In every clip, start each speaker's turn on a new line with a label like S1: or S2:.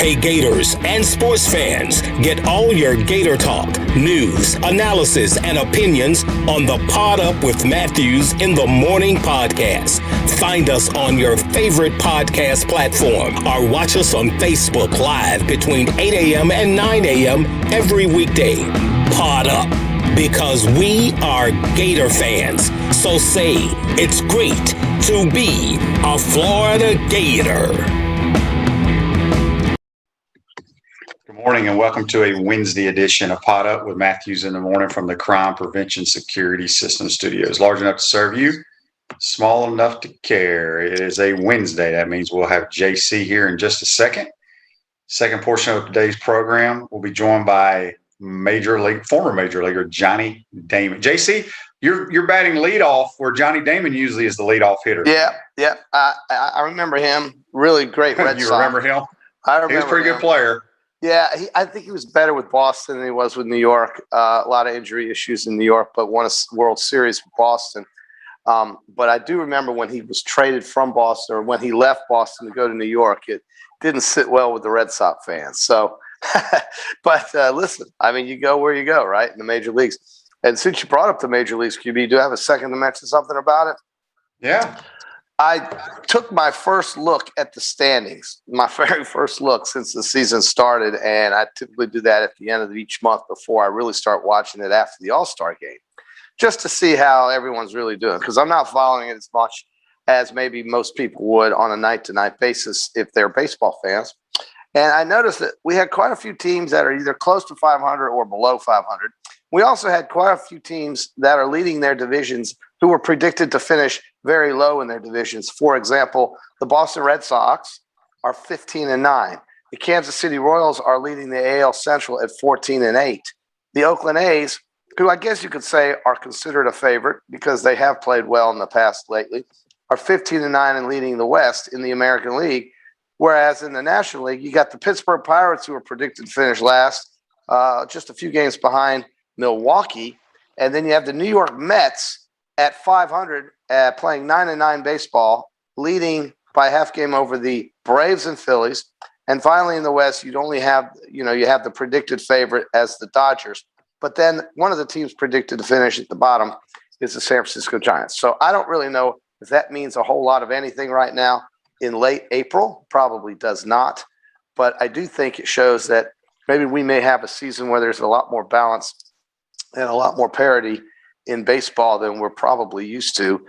S1: Hey Gators and sports fans, get all your Gator talk, news, analysis, and opinions on the Pod Up with Matthews in the Morning podcast. Find us on your favorite podcast platform or watch us on Facebook Live between 8 a.m. and 9 a.m. every weekday. Pod Up, because we are Gator fans. So say it's great to be a Florida Gator.
S2: Good morning and welcome to a Wednesday edition of Pod Up with Matthews in the Morning from the Crime Prevention Security System Studios. Large enough to serve you, small enough to care. It is a Wednesday. That means we'll have JC here in just a second. Second portion of today's program, we'll be joined by former Major Leaguer Johnny Damon. JC, you're batting leadoff where Johnny Damon usually is the leadoff hitter.
S3: Yeah. I remember him. Really great Red Sox.
S2: You remember him?
S3: I remember.
S2: He was a pretty good player.
S3: Yeah, I think he was better with Boston than he was with New York. A lot of injury issues in New York, but won a World Series with Boston. But I do remember when he was traded from Boston, or when he left Boston to go to New York, it didn't sit well with the Red Sox fans. So, but listen, I mean, you go where you go, right, in the major leagues. And since you brought up the major leagues, QB, do you have a second to mention something about it?
S2: Yeah.
S3: I took my first look at the standings, my very first look since the season started, and I typically do that at the end of each month before I really start watching it after the All-Star game, just to see how everyone's really doing, because I'm not following it as much as maybe most people would on a night-to-night basis if they're baseball fans. And I noticed that we had quite a few teams that are either close to 500 or below 500. We also had quite a few teams that are leading their divisions who were predicted to finish very low in their divisions. For example, the Boston Red Sox are 15-9. The Kansas City Royals are leading the AL Central at 14-8. The Oakland A's, who I guess you could say are considered a favorite because they have played well in the past lately, are 15-9 and leading the West in the American League. Whereas in the National League, you got the Pittsburgh Pirates, who are predicted to finish last, just a few games behind Milwaukee. And then you have the New York Mets at 500, playing 9-9 baseball, leading by half game over the Braves and Phillies. And finally in the West, you'd only have, you have the predicted favorite as the Dodgers. But then one of the teams predicted to finish at the bottom is the San Francisco Giants. So I don't really know if that means a whole lot of anything right now in late April. Probably does not. But I do think it shows that maybe we may have a season where there's a lot more balance and a lot more parity in baseball than we're probably used to,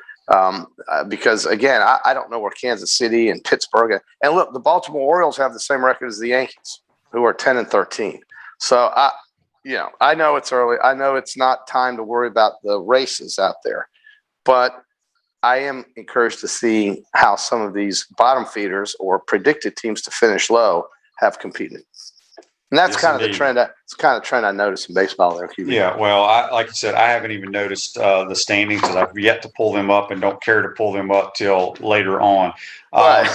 S3: because again, I don't know where Kansas City and Pittsburgh and look, the Baltimore Orioles have the same record as the Yankees, who are 10-13. So I know it's early. I know it's not time to worry about the races out there, but I am encouraged to see how some of these bottom feeders or predicted teams to finish low have competed. And that's kind of the trend. It's kind of trend I noticed in baseball there. QB.
S2: Yeah, well, like you said, I haven't even noticed the standings because I've yet to pull them up and don't care to pull them up till later on.
S3: Right.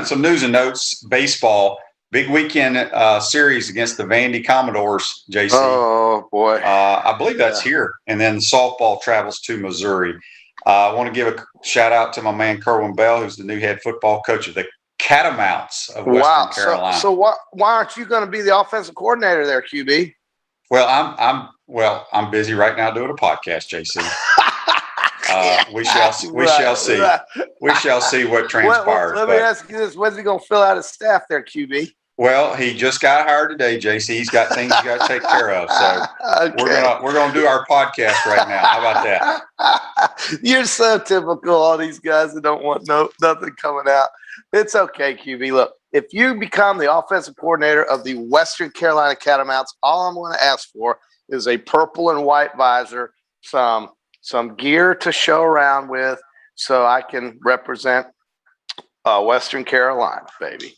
S2: Some news and notes. Baseball, big weekend series against the Vandy Commodores, JC.
S3: Oh, boy.
S2: I believe that's here. And then softball travels to Missouri. I want to give a shout-out to my man Kerwin Bell, who's the new head football coach of the Catamounts of Western Carolina.
S3: So why aren't you going to be the offensive coordinator there, QB?
S2: Well, I'm busy right now doing a podcast, JC. We shall see. We shall see what transpires.
S3: Let me ask you this: when's he going to fill out his staff there, QB?
S2: Well, he just got hired today, JC. He's got things he's got to take care of. So we're gonna do our podcast right now. How about that?
S3: You're so typical. All these guys that don't want nothing coming out. It's okay, QB. Look, if you become the offensive coordinator of the Western Carolina Catamounts, all I'm going to ask for is a purple and white visor, some gear to show around with, so I can represent Western Carolina, baby.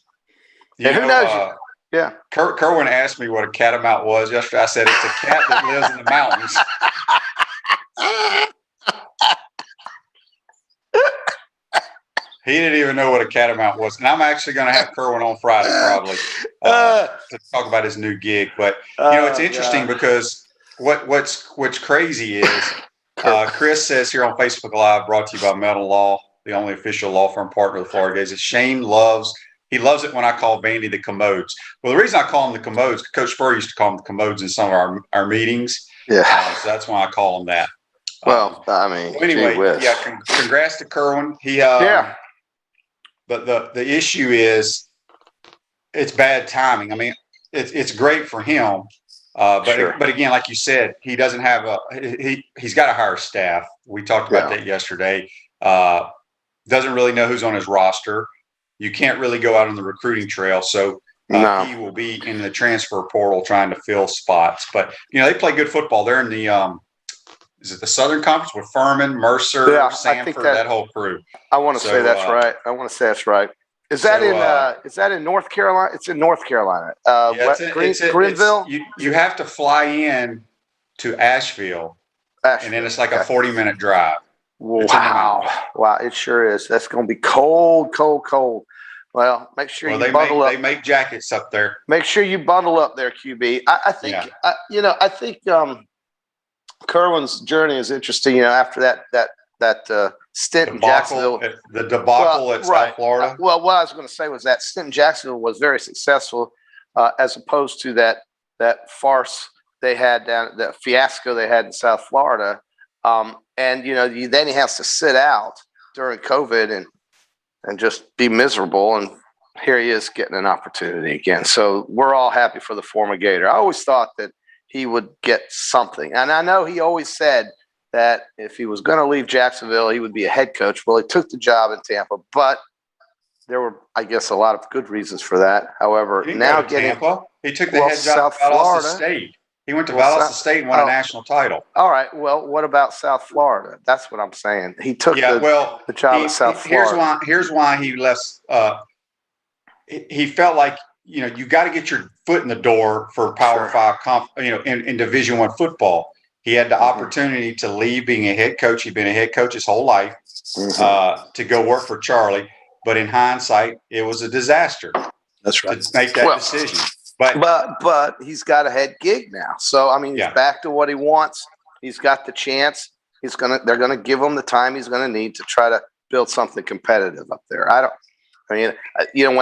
S3: Who knows you? Yeah.
S2: Kerwin asked me what a catamount was yesterday. I said it's a cat that lives in the mountains. He didn't even know what a catamount was. And I'm actually going to have Kerwin on Friday probably to talk about his new gig. But, it's interesting because what's crazy is Chris says here on Facebook Live, brought to you by Metal Law, the only official law firm partner of the Florida Gators, Shane loves He loves it when I call Vandy the commodes. Well, the reason I call them the commodes, Coach Spur used to call them the commodes in some of our meetings.
S3: Yeah.
S2: So that's why I call them that.
S3: Well, I mean,
S2: anyway, congrats to Kerwin. But the issue is it's bad timing. I mean, it's great for him. But again, like you said, he doesn't have he's got to hire staff. We talked about that yesterday. Doesn't really know who's on his roster. You can't really go out on the recruiting trail. So he will be in the transfer portal trying to fill spots. But, they play good football. They're in the is it the Southern Conference with Furman, Mercer, Sanford, that whole crew?
S3: I want to say that's right. Is that in North Carolina? It's in North Carolina. Greenville?
S2: You have to fly in to Asheville. And then it's like a 40-minute drive.
S3: Wow. It sure is. That's going to be cold. Well, make sure you bundle up.
S2: They make jackets up there.
S3: Make sure you bundle up there, QB. I think Kerwin's journey is interesting. After that stint in Jacksonville,
S2: the debacle at South Florida.
S3: Well, what I was going to say was that stint in Jacksonville was very successful, as opposed to that farce they had that fiasco they had in South Florida. Then he has to sit out during COVID and just be miserable. And here he is getting an opportunity again. So we're all happy for the former Gator. I always thought that he would get something. And I know he always said that if he was going to leave Jacksonville, he would be a head coach. Well, he took the job in Tampa, but there were, I guess, a lot of good reasons for that. However, now
S2: Tampa, he took the head job at Valdosta State. He went to Valdosta State and won a national title.
S3: All right. Well, what about South Florida? That's what I'm saying. He took the job at South Florida.
S2: Here's why he left. He felt like, you got to get your foot in the door for Power Five, in Division I football. He had the opportunity to leave being a head coach. He'd been a head coach his whole life, to go work for Charlie. But in hindsight, it was a disaster.
S3: That's right.
S2: To make that decision.
S3: But he's got a head gig now. So, he's back to what he wants. He's got the chance. They're going to give him the time he's going to need to try to build something competitive up there. When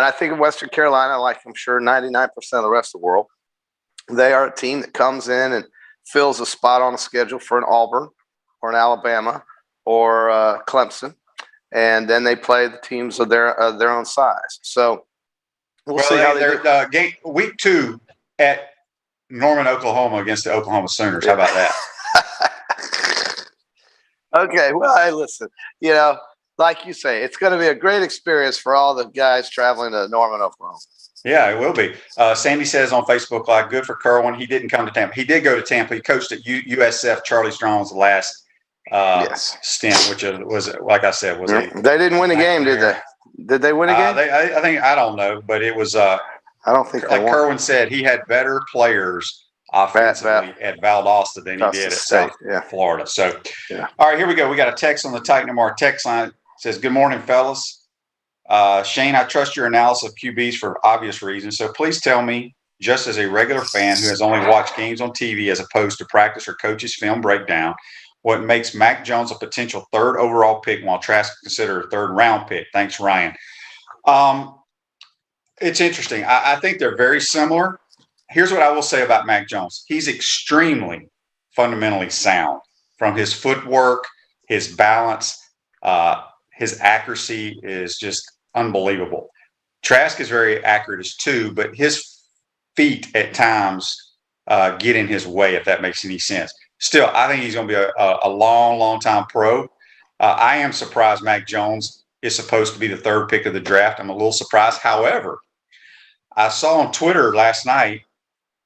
S3: I think of Western Carolina, like I'm sure 99% of the rest of the world, they are a team that comes in and fills a spot on a schedule for an Auburn or an Alabama or Clemson. And then they play the teams of their own size. So, we'll see how they
S2: do. Week 2 at Norman, Oklahoma against the Oklahoma Sooners. How about that?
S3: Okay. Well, hey, listen, like you say, it's going to be a great experience for all the guys traveling to Norman, Oklahoma.
S2: Yeah, it will be. Sandy says on Facebook Live, good for Kerwin. He didn't come to Tampa. He did go to Tampa. He coached at USF. Charlie Strong's last stint, which was, like I said, was
S3: they didn't win a game, did they? Did they win a game?
S2: I don't know, but it was.
S3: I don't think
S2: like Kerwin said, he had better players offensively at Valdosta than he did at South Florida. So, all right, here we go. We got a text on the Titan MR text line. It says, "Good morning, fellas. Shane, I trust your analysis of QBs for obvious reasons. So please tell me, just as a regular fan who has only watched games on TV as opposed to practice or coach's film breakdown, what makes Mac Jones a potential 3rd overall pick while Trask considered a 3rd round pick? Thanks, Ryan." It's interesting. I think they're very similar. Here's what I will say about Mac Jones. He's extremely fundamentally sound from his footwork, his balance, his accuracy is just unbelievable. Trask is very accurate as too, but his feet at times get in his way, if that makes any sense. Still, I think he's going to be a long, long time pro. I am surprised Mac Jones is supposed to be the 3rd pick of the draft. I'm a little surprised. However, I saw on Twitter last night,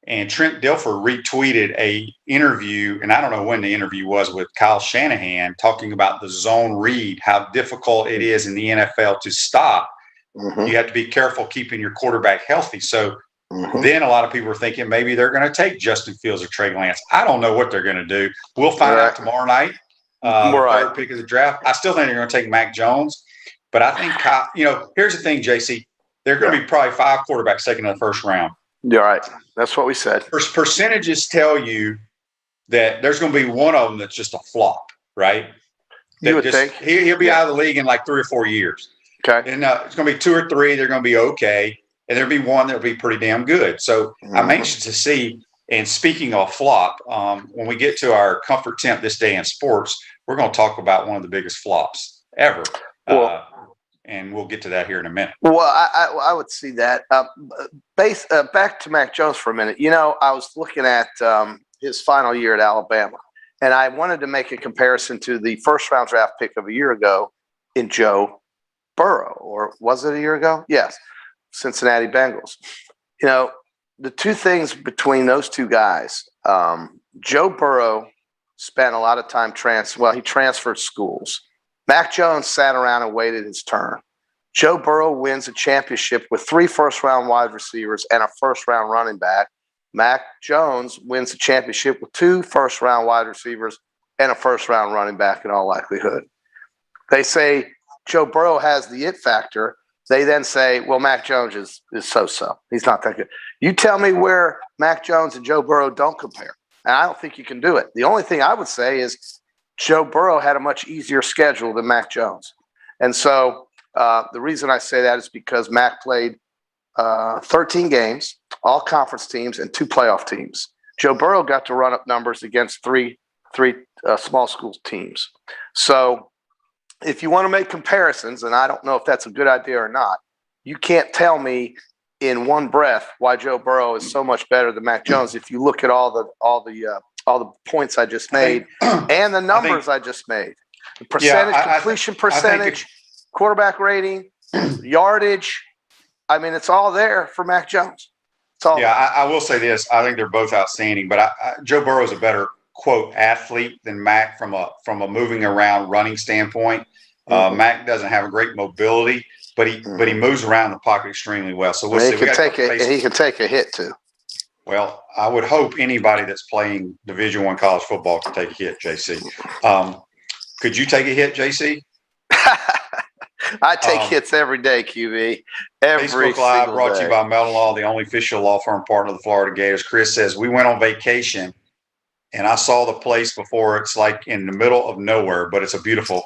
S2: and Trent Dilfer retweeted a interview, and I don't know when the interview was, with Kyle Shanahan talking about the zone read, how difficult it is in the NFL to stop. You have to be careful keeping your quarterback healthy. So then a lot of people are thinking maybe they're going to take Justin Fields or Trey Lance. I don't know what they're going to do. We'll find out tomorrow night. The 3rd pick of the draft. I still think they're going to take Mac Jones, but I think Kyle, here's the thing, JC. They're going to be probably 5 quarterbacks taken in the 1st round.
S3: You're right. That's what we said.
S2: Percentages tell you that there's going to be one of them that's just a flop, right?
S3: You would think.
S2: He'll be out of the league in like 3 or 4 years.
S3: Okay.
S2: And it's going to be 2 or 3. They're going to be okay. And there'll be one that'll be pretty damn good. So I'm anxious to see. And speaking of flop, when we get to our comfort temp this day in sports, we're going to talk about one of the biggest flops ever. And we'll get to that here in a minute.
S3: Well, I would see that. Back to Mac Jones for a minute. I was looking at his final year at Alabama, and I wanted to make a comparison to the first-round draft pick of a year ago in Joe Burrow. Or was it a year ago? Yes, Cincinnati Bengals. The two things between those two guys, Joe Burrow spent a lot of time he transferred schools. Mac Jones sat around and waited his turn. Joe Burrow wins a championship with 3 first-round wide receivers and a first-round running back. Mac Jones wins a championship with 2 first-round wide receivers and a first-round running back in all likelihood. They say Joe Burrow has the it factor. They then say, well, Mac Jones is so-so. He's not that good. You tell me where Mac Jones and Joe Burrow don't compare. And I don't think you can do it. The only thing I would say is Joe Burrow had a much easier schedule than Mac Jones. And so the reason I say that is because Mac played 13 games, all conference teams, and 2 playoff teams. Joe Burrow got to run up numbers against three small school teams. So if you want to make comparisons, and I don't know if that's a good idea or not, you can't tell me in one breath why Joe Burrow is so much better than Mac Jones if you look at all the points I just made and the numbers I just made. The percentage, completion percentage, quarterback rating, yardage. I mean, it's all there for Mac Jones. It's all there.
S2: I will say this. I think they're both outstanding, but Joe Burrow is a better, quote, athlete than Mac from a moving around running standpoint. Mac doesn't have a great mobility, but he moves around the pocket extremely well. So we'll see.
S3: He can take a hit too.
S2: Well, I would hope anybody that's playing Division I college football can take a hit, JC. Could you take a hit, JC?
S3: I take hits every day, QB.
S2: Facebook Live brought to you by Melton Law, the only official law firm partner of the Florida Gators. Chris says, we went on vacation, and I saw the place before. It's like in the middle of nowhere, but it's a beautiful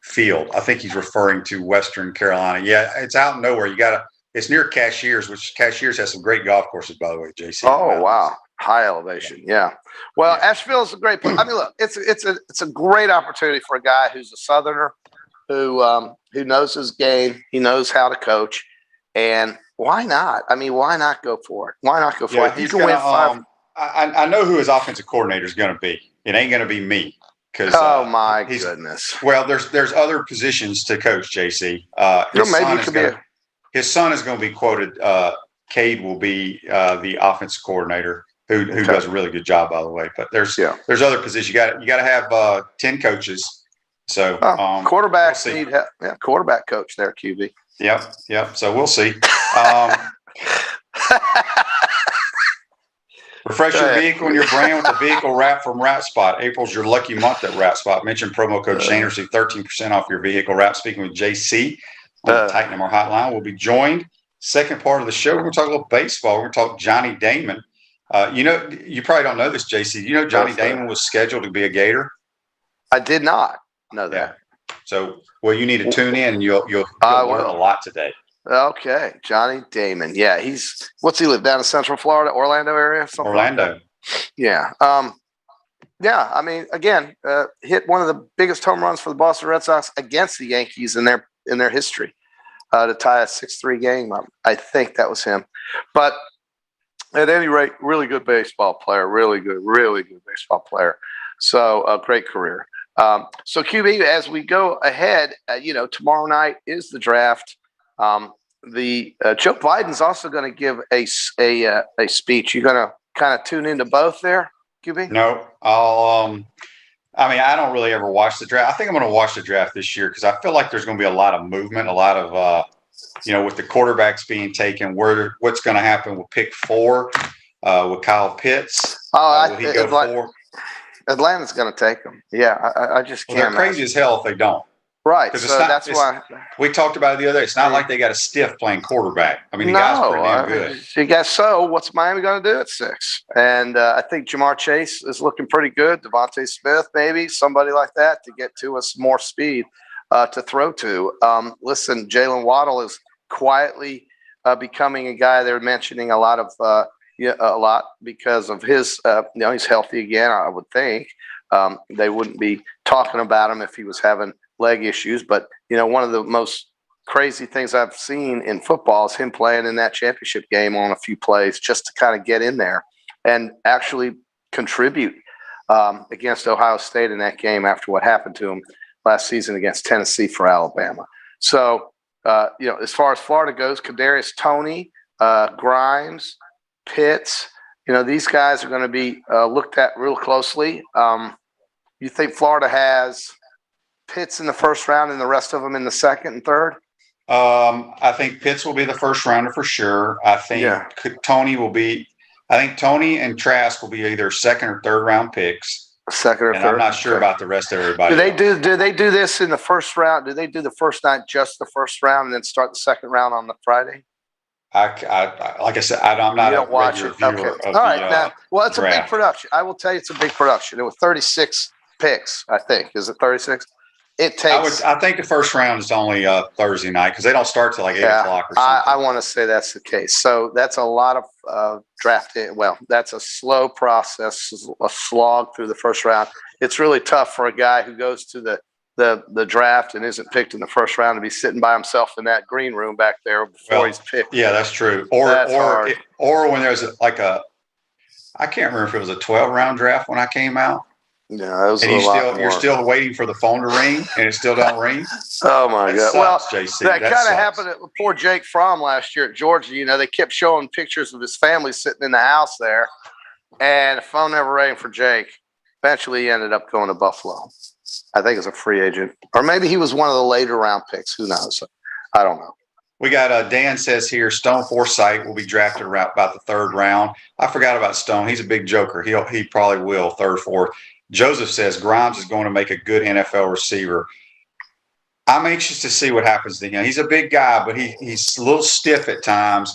S2: field. I think he's referring to Western Carolina. Yeah, it's out in nowhere. It's near Cashiers, which Cashiers has some great golf courses, by the way, JC.
S3: Oh, wow. High elevation. Yeah. Well, Asheville is a great place. I mean, look, it's a great opportunity for a guy who's a Southerner, who knows his game. He knows how to coach. And why not? I mean, why not go for it? Why not go for it? You can win 5.
S2: I know who his offensive coordinator is going to be. It ain't going to be me.
S3: My goodness.
S2: Well, there's other positions to coach, JC. His son is going to be quoted. Cade will be the offensive coordinator, who does a really good job, by the way. But there's other positions. You got to have 10 coaches. So
S3: quarterbacks need quarterback coach there, QB.
S2: Yep. So we'll see. Refresh your vehicle and your brand with a vehicle wrap from Wrap Spot. April's your lucky month at Wrap Spot. Mention promo code Shane, receive 13% off your vehicle wrap. Speaking with JC on the Titan MR hotline. We'll be joined second part of the show. We're going to talk a little baseball. We're going to talk Johnny Damon. You probably don't know this, JC. You know Johnny Damon was scheduled to be a Gator?
S3: I did not know that.
S2: Yeah. So, you need to tune in, and you'll learn a lot today.
S3: Okay, Johnny Damon. Yeah, what's he live down in Central Florida, Orlando area?
S2: Orlando.
S3: Like yeah. I mean, again, hit one of the biggest home runs for the Boston Red Sox against the Yankees in their history to tie a 6-3 game. I think that was him. But at any rate, really good baseball player. Really good baseball player. So a great career. So QB, as we go ahead, tomorrow night is the draft. Joe Biden's also going to give a speech. You're going to kind of tune into both there, QB?
S2: No, I don't really ever watch the draft. I think I'm going to watch the draft this year because I feel like there's going to be a lot of movement, a lot of, with the quarterbacks being taken, what's going to happen with pick 4 with Kyle Pitts. Will he go 4?
S3: Atlanta's going to take him. Yeah, I just can't.
S2: They're crazy as hell if they don't.
S3: Right. So that's why
S2: we talked about it the other day. It's not like they got a stiff playing quarterback. I mean, the guy's pretty damn good.
S3: You guess so. What's Miami going to do at 6? And I think Jamar Chase is looking pretty good. Devontae Smith, maybe somebody like that to get to us more speed. to throw to. Listen, Jalen Waddle is quietly becoming a guy they're mentioning a lot because of his, he's healthy again, I would think. They wouldn't be talking about him if he was having leg issues. But, one of the most crazy things I've seen in football is him playing in that championship game on a few plays just to kind of get in there and actually contribute against Ohio State in that game after what happened to him last season against Tennessee for Alabama. So, as far as Florida goes, Kadarius Toney, Grimes, Pitts, these guys are going to be looked at real closely. You think Florida has Pitts in the first round and the rest of them in the second and third?
S2: I think Pitts will be the first rounder for sure. I think Tony and Trask will be either second or third round picks.
S3: Second or third.
S2: I'm not sure about the rest of everybody.
S3: Do they do this in the first round? Do they do the first night just the first round and then start the second round on the Friday?
S2: Like I said, I'm not
S3: a regular viewer of
S2: All right,
S3: now, it's
S2: draft.
S3: A big production. I will tell you, it's a big production. It was 36 picks, I think. Is it 36? It takes.
S2: I think the first round is only Thursday night because they don't start till like 8 o'clock or something.
S3: I want to say that's the case. So that's a lot of drafting. Well, that's a slow process, a slog through the first round. It's really tough for a guy who goes to the draft and isn't picked in the first round to be sitting by himself in that green room back there before he's picked.
S2: Yeah, that's true. Or when there's I can't remember if it was a 12-round draft when I came out.
S3: No, it was
S2: you're still waiting for the phone to ring, and it still don't ring.
S3: Oh my God! Well,
S2: JC.
S3: that kind of happened with poor Jake Fromm last year at Georgia. They kept showing pictures of his family sitting in the house there, and the phone never rang for Jake. Eventually, he ended up going to Buffalo. I think as a free agent, or maybe he was one of the later round picks. Who knows? I don't know.
S2: We got Dan says here Stone Forsythe will be drafted around about the third round. I forgot about Stone. He's a big joker. He probably will third, fourth. Joseph says Grimes is going to make a good NFL receiver. I'm anxious to see what happens to him. He's a big guy, but he's a little stiff at times.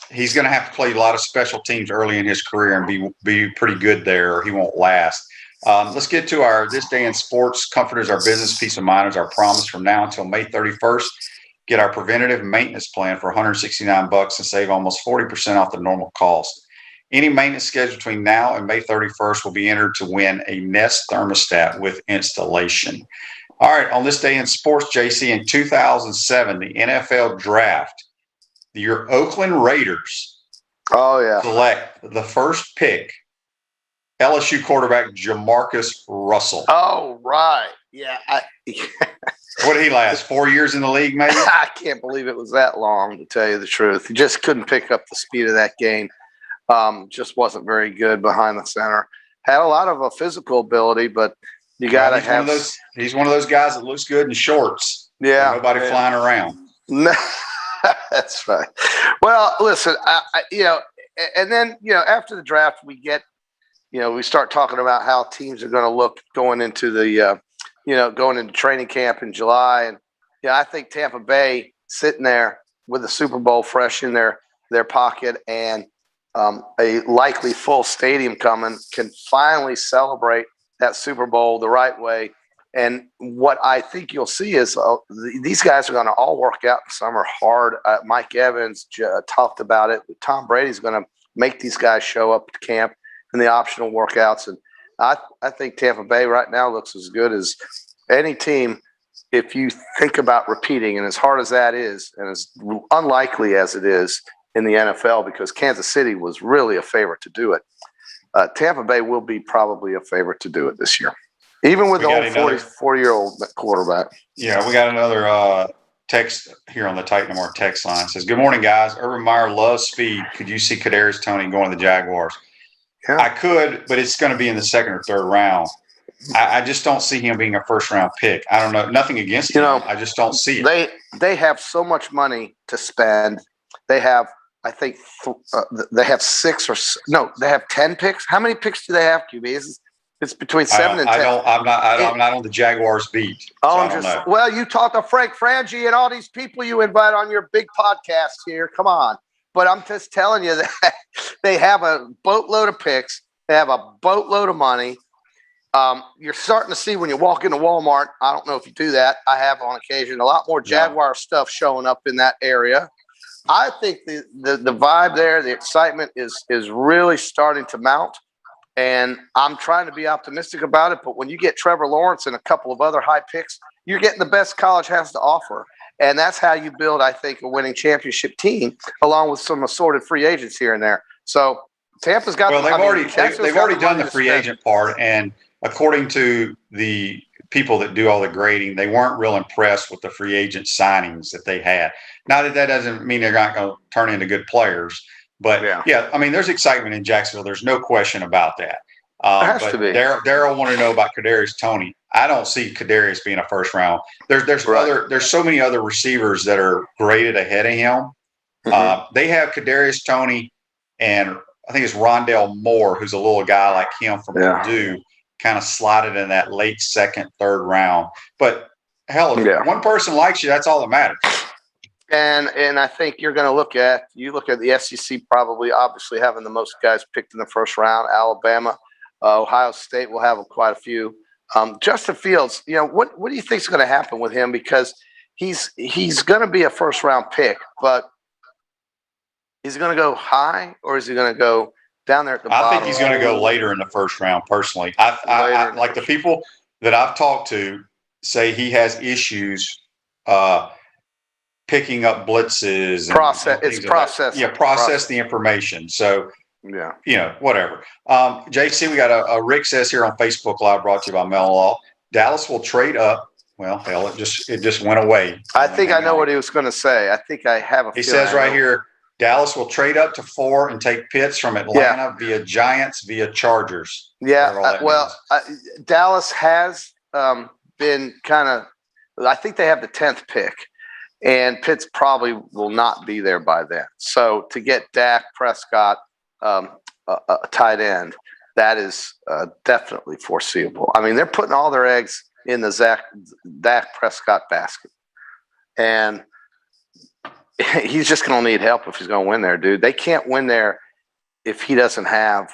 S2: He's going to have to play a lot of special teams early in his career and be pretty good there, or he won't last. Let's get to our This Day in Sports. Comfort is our business. Peace of mind is our promise. From now until May 31st, get our preventative maintenance plan for $169 and save almost 40% off the normal cost. Any maintenance schedule between now and May 31st will be entered to win a Nest thermostat with installation. All right, on This Day in Sports, JC, in 2007, the NFL draft, your Oakland Raiders select the first pick, LSU quarterback Jamarcus Russell.
S3: Oh, right. Yeah.
S2: What did he last? 4 years in the league, maybe?
S3: I can't believe it was that long, to tell you the truth. He just couldn't pick up the speed of that game. Just wasn't very good behind the center. Had a lot of a physical ability, but you got to have.
S2: He's one of those guys that looks good in shorts.
S3: Yeah.
S2: Nobody flying around.
S3: That's right. Well, listen, and then, after the draft, we get, we start talking about how teams are going to look going into going into training camp in July. And, I think Tampa Bay sitting there with the Super Bowl fresh in their pocket and a likely full stadium coming can finally celebrate that Super Bowl the right way. And what I think you'll see is these guys are going to all work out in summer hard. Mike Evans talked about it. Tom Brady's going to make these guys show up to camp in the optional workouts. And I think Tampa Bay right now looks as good as any team if you think about repeating. And as hard as that is, and as unlikely as it is in the NFL, because Kansas City was really a favorite to do it, Tampa Bay will be probably a favorite to do it this year. Even with the old 40-year-old quarterback.
S2: Yeah, we got another text here on the Titan More text line. It says, good morning, guys. Urban Meyer loves speed. Could you see Kadarius Toney going to the Jaguars?
S3: Yeah.
S2: I could, but it's going to be in the second or third round. I just don't see him being a first-round pick. I don't know. Nothing against him. I just don't see it.
S3: They have so much money to spend. They have, I think, they have they have 10 picks. How many picks do they have, QB? It's between 7 and 10.
S2: I'm not on the Jaguars beat.
S3: Well, you talk to Frank Frangie and all these people you invite on your big podcast here. Come on. But I'm just telling you that they have a boatload of picks. They have a boatload of money. You're starting to see when you walk into Walmart, I don't know if you do that, I have on occasion, a lot more Jaguar stuff showing up in that area. I think the vibe there, the excitement is really starting to mount, and I'm trying to be optimistic about it. But when you get Trevor Lawrence and a couple of other high picks, you're getting the best college has to offer, and that's how you build, I think, a winning championship team, along with some assorted free agents here and there. So Tampa's got.
S2: Well, they've already done the free agent part, and according to the people that do all the grading, they weren't real impressed with the free agent signings that they had. Now that doesn't mean they're not going to turn into good players, but yeah, I mean, there's excitement in Jacksonville. There's no question about that.
S3: There has to be.
S2: Daryl wanted to know about Kadarius Toney. I don't see Kadarius being a first round. There's so many other receivers that are graded ahead of him. They have Kadarius Toney, and I think it's Rondale Moore, who's a little guy like him from Purdue, kind of slotted in that late second, third round. But hell, if one person likes you, that's all that matters.
S3: And I think you're going to look at the SEC probably obviously having the most guys picked in the first round. Alabama, Ohio State will have quite a few. Justin Fields, what do you think is going to happen with him? Because he's going to be a first round pick, but is he going to go high or is he going to go down there at the bottom?
S2: I think he's going to go later in the first round, personally. I like the people that I've talked to say he has issues picking up blitzes. Process the information. So, whatever. JC, we got a Rick says here on Facebook Live, brought to you by Mellon Law. Dallas will trade up. Well, hell, it just went away.
S3: I think I know what he was going to say. I think I have a feeling.
S2: He says right here, Dallas will trade up to 4 and take Pitts from Atlanta via Giants, via Chargers.
S3: Yeah, Dallas has been kind of – I think they have the 10th pick, and Pitts probably will not be there by then. So to get Dak Prescott, a tight end, that is definitely foreseeable. I mean, they're putting all their eggs in the Dak Prescott basket. And – he's just going to need help if he's going to win there, dude. They can't win there if he doesn't have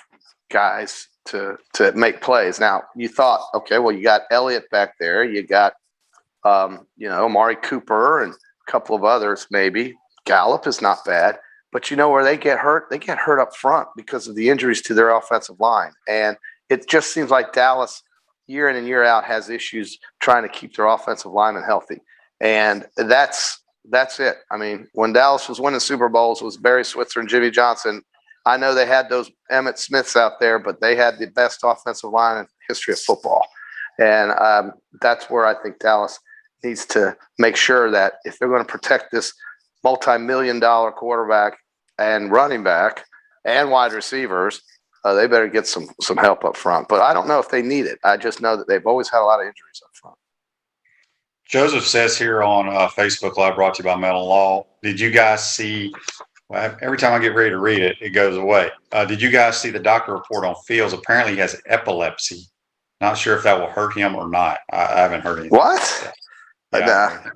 S3: guys to make plays. Now, you thought, okay, well, you got Elliott back there. You got, Amari Cooper and a couple of others maybe. Gallup is not bad. But you know where they get hurt? They get hurt up front because of the injuries to their offensive line. And it just seems like Dallas, year in and year out, has issues trying to keep their offensive linemen healthy. And that's it. I mean, when Dallas was winning Super Bowls, it was Barry Switzer and Jimmy Johnson. I know they had those Emmitt Smiths out there, but they had the best offensive line in the history of football. And that's where I think Dallas needs to make sure that if they're going to protect this multi-million-dollar quarterback and running back and wide receivers, they better get some help up front. But I don't know if they need it. I just know that they've always had a lot of injuries up front.
S2: Joseph says here on Facebook Live, brought to you by Mellon Law. Did you guys see? Well, every time I get ready to read it, it goes away. Did you guys see the doctor report on Fields? Apparently, he has epilepsy. Not sure if that will hurt him or not. I haven't heard anything.
S3: What?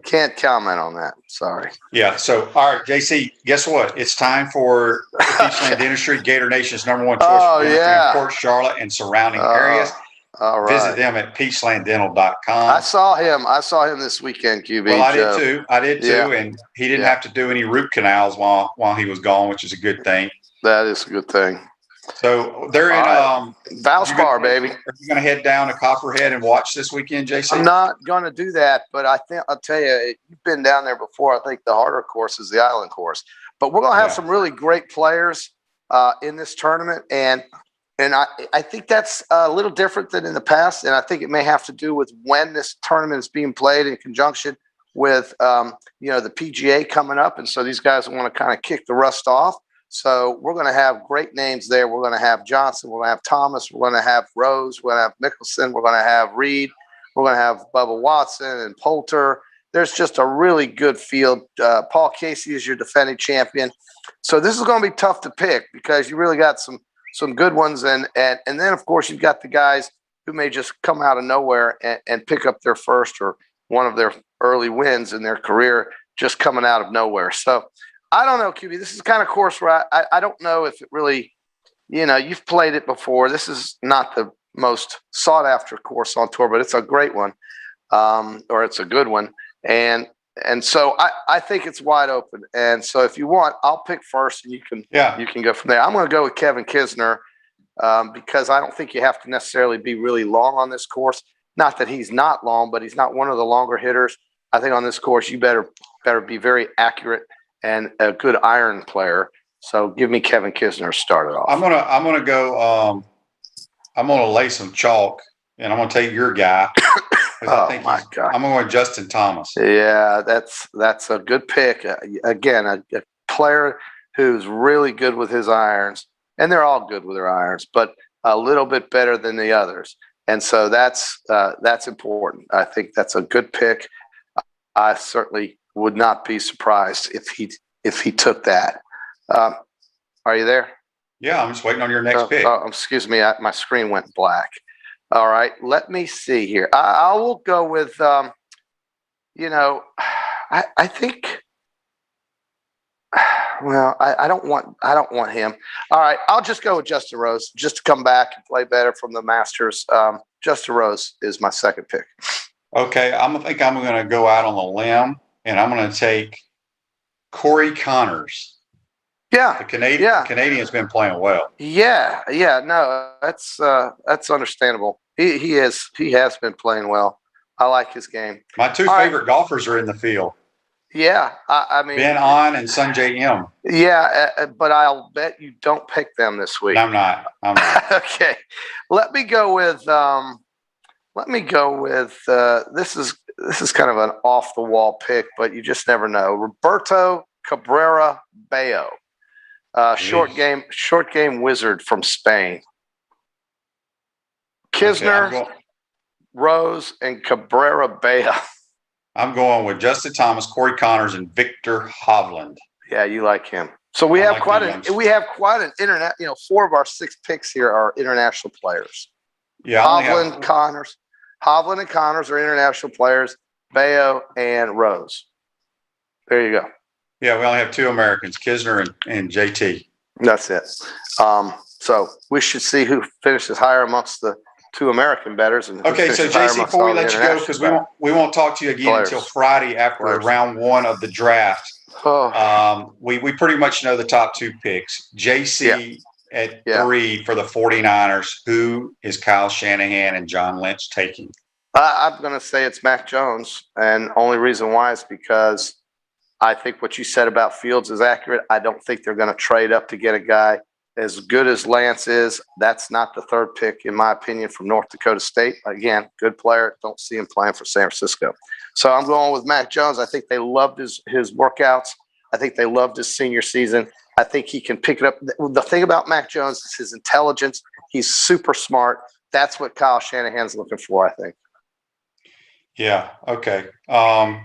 S3: Can't comment on that. Sorry.
S2: Yeah. So, all right, JC, guess what? It's time for the Peachland Dentistry, Gator Nation's #1 choice for Port Charlotte and surrounding areas.
S3: All right.
S2: Visit them at peachlanddental.com.
S3: I saw him this weekend, QB.
S2: Well, I did too. And he didn't have to do any root canals while he was gone, which is a good thing.
S3: That is a good thing.
S2: So they're in
S3: Valspar, baby.
S2: Are you going to head down to Copperhead and watch this weekend, JC?
S3: I'm not going to do that, but I think I'll tell you, you've been down there before. I think the harder course is the island course. But we're going to have some really great players in this tournament, and I think that's a little different than in the past, and I think it may have to do with when this tournament is being played in conjunction with the PGA coming up, and so these guys want to kind of kick the rust off. So we're going to have great names there. We're going to have Johnson. We're going to have Thomas. We're going to have Rose. We're going to have Mickelson. We're going to have Reed. We're going to have Bubba Watson and Poulter. There's just a really good field. Paul Casey is your defending champion. So this is going to be tough to pick because you really got some good ones. And then, of course, you've got the guys who may just come out of nowhere and pick up their first or one of their early wins in their career just coming out of nowhere. So I don't know, QB. This is the kind of course where I don't know if it really, you've played it before. This is not the most sought after course on tour, but it's a great one, or it's a good one. And so I think it's wide open. And so if you want, I'll pick first, and you can go from there. I'm going to go with Kevin Kisner because I don't think you have to necessarily be really long on this course. Not that he's not long, but he's not one of the longer hitters. I think on this course you better be very accurate and a good iron player. So give me Kevin Kisner started off.
S2: I'm gonna go. I'm gonna lay some chalk, and I'm gonna take your guy.
S3: Oh my God!
S2: I'm going with Justin Thomas.
S3: Yeah, that's a good pick. Again, a player who's really good with his irons, and they're all good with their irons, but a little bit better than the others. And so that's important. I think that's a good pick. I certainly would not be surprised if he took that. Are you there?
S2: Yeah, I'm just waiting on your next pick.
S3: Excuse me, my screen went black. All right, let me see here. I will go with, I think. Well, I don't want him. All right, I'll just go with Justin Rose just to come back and play better from the Masters. Justin Rose is my second pick.
S2: Okay, I'm going to go out on a limb, and I'm going to take Corey Connors.
S3: Yeah,
S2: the Canadian's been playing well.
S3: Yeah. No, that's understandable. He has been playing well. I like his game.
S2: My two favorite golfers are in the field.
S3: Yeah, I mean
S2: Ben An and Sungjae Im.
S3: Yeah, but I'll bet you don't pick them this week.
S2: I'm not.
S3: Okay, let me go with. This is kind of an off the wall pick, but you just never know. Roberto Cabrera Bello, short game wizard from Spain. Kisner,
S2: okay,
S3: Rose, and Cabrera Bello.
S2: I'm going with Justin Thomas, Corey Connors, and Victor Hovland.
S3: Yeah, you like him. So we have quite an internet. 4 of our 6 picks here are international players.
S2: Yeah,
S3: Hovland and Connors are international players. Bello and Rose. There you go.
S2: Yeah, we only have 2 Americans, Kisner and JT.
S3: That's it. So we should see who finishes higher amongst the 2 American bettors.
S2: Okay, so JC, before we let you go, because we won't talk to you again until Friday after round 1 of the draft. We pretty much know the top 2 picks. JC at 3 for the 49ers. Who is Kyle Shanahan and John Lynch taking?
S3: I'm going to say it's Mac Jones, and only reason why is because I think what you said about Fields is accurate. I don't think they're going to trade up to get a guy as good as Lance is. That's not the 3rd pick, in my opinion, from North Dakota State. Again, good player. Don't see him playing for San Francisco. So I'm going with Mac Jones. I think they loved his workouts. I think they loved his senior season. I think he can pick it up. The thing about Mac Jones is his intelligence. He's super smart. That's what Kyle Shanahan's looking for, I think.
S2: Yeah. Okay. I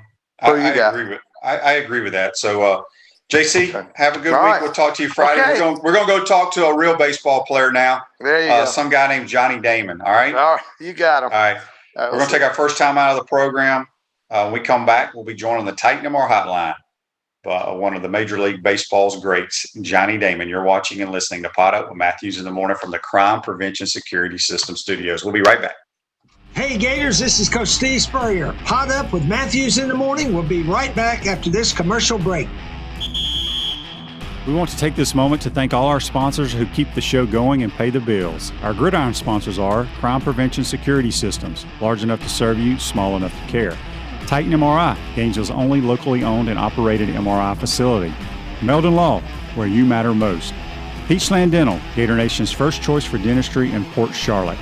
S2: agree with that. So, JC, have a good week. We'll talk to you Friday. Okay. We're gonna go talk to a real baseball player now.
S3: There you go.
S2: Some guy named Johnny Damon. All right.
S3: All right. You got him.
S2: All right. We're gonna take our first time out of the program. When we come back, we'll be joined on the Titan MR hotline by one of the Major League Baseball's greats, Johnny Damon. You're watching and listening to Pot Up with Matthews in the Morning from the Crime Prevention Security System Studios. We'll be right back.
S4: Hey Gators, this is Coach Steve Spurrier. Pot Up with Matthews in the Morning. We'll be right back after this commercial break.
S5: We want to take this moment to thank all our sponsors who keep the show going and pay the bills. Our gridiron sponsors are Crime Prevention Security Systems, large enough to serve you, small enough to care. Titan MRI, Gainesville's only locally owned and operated MRI facility. Meldon Law, where you matter most. Peachland Dental, Gator Nation's first choice for dentistry in Port Charlotte.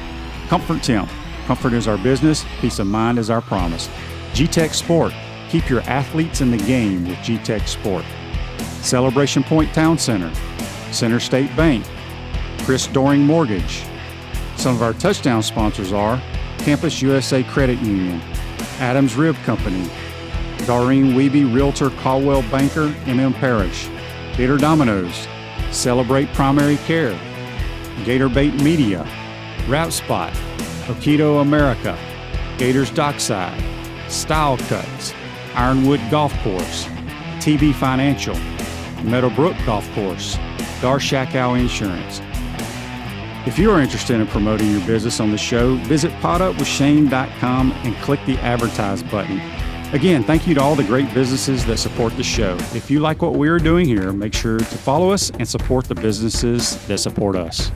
S5: Comfort Temp, comfort is our business, peace of mind is our promise. G-Tech Sport, keep your athletes in the game with G-Tech Sport. Celebration Point Town Center, Center State Bank, Chris Doring Mortgage. Some of our touchdown sponsors are Campus USA Credit Union, Adams Rib Company, Doreen Wiebe Realtor Caldwell Banker, MM Parish, Gator Dominoes, Celebrate Primary Care, Gator Bait Media, Route Spot, Okido America, Gators Dockside, Style Cuts, Ironwood Golf Course, TB Financial, Meadowbrook Golf Course, Darshakow Insurance, If you are interested in promoting your business on the show, visit podupwithshane.com and click the advertise button. Again, thank you to all the great businesses that support the show. If you like what we are doing here, make sure to follow us and support the businesses that support us.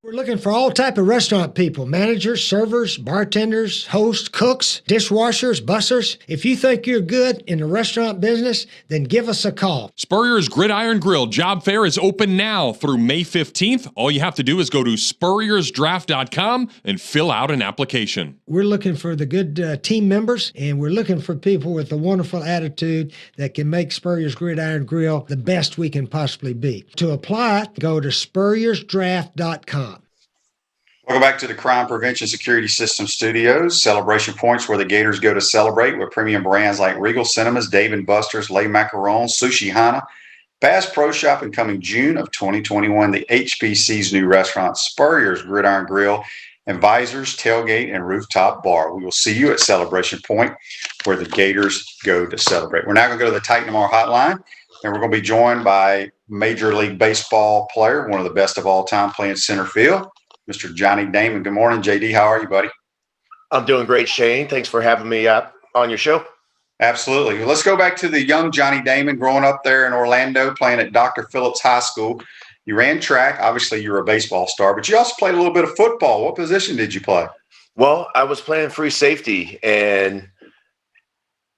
S4: We're looking for all type of restaurant people, managers, servers, bartenders, hosts, cooks, dishwashers, bussers. If you think you're good in the restaurant business, then give us a call.
S6: Spurrier's Gridiron Grill job fair is open now through May 15th. All you have to do is go to spurriersdraft.com and fill out an application.
S4: We're looking for the good team members, and we're looking for people with a wonderful attitude that can make Spurrier's Gridiron Grill the best we can possibly be. To apply, go to spurriersdraft.com.
S2: Welcome back to the Crime Prevention Security System Studios. Celebration points where the Gators go to celebrate with premium brands like Regal Cinemas, Dave & Buster's, Les Macarons, Sushi Hana, Bass Pro Shop, and coming June of 2021, the HBC's new restaurant, Spurrier's Gridiron Grill, and Visors, Tailgate, and Rooftop Bar. We will see you at Celebration Point where the Gators go to celebrate. We're now going to go to the Titan Tomorrow hotline, and we're going to be joined by Major League Baseball player, one of the best of all time playing center field, Mr. Johnny Damon. Good morning, JD. How are you, buddy?
S7: I'm doing great, Shane. Thanks for having me up on your show.
S2: Absolutely. Let's go back to the young Johnny Damon growing up there in Orlando, playing at Dr. Phillips High School. You ran track. Obviously, you were a baseball star, but you also played a little bit of football. What position did you play?
S7: Well, I was playing free safety, and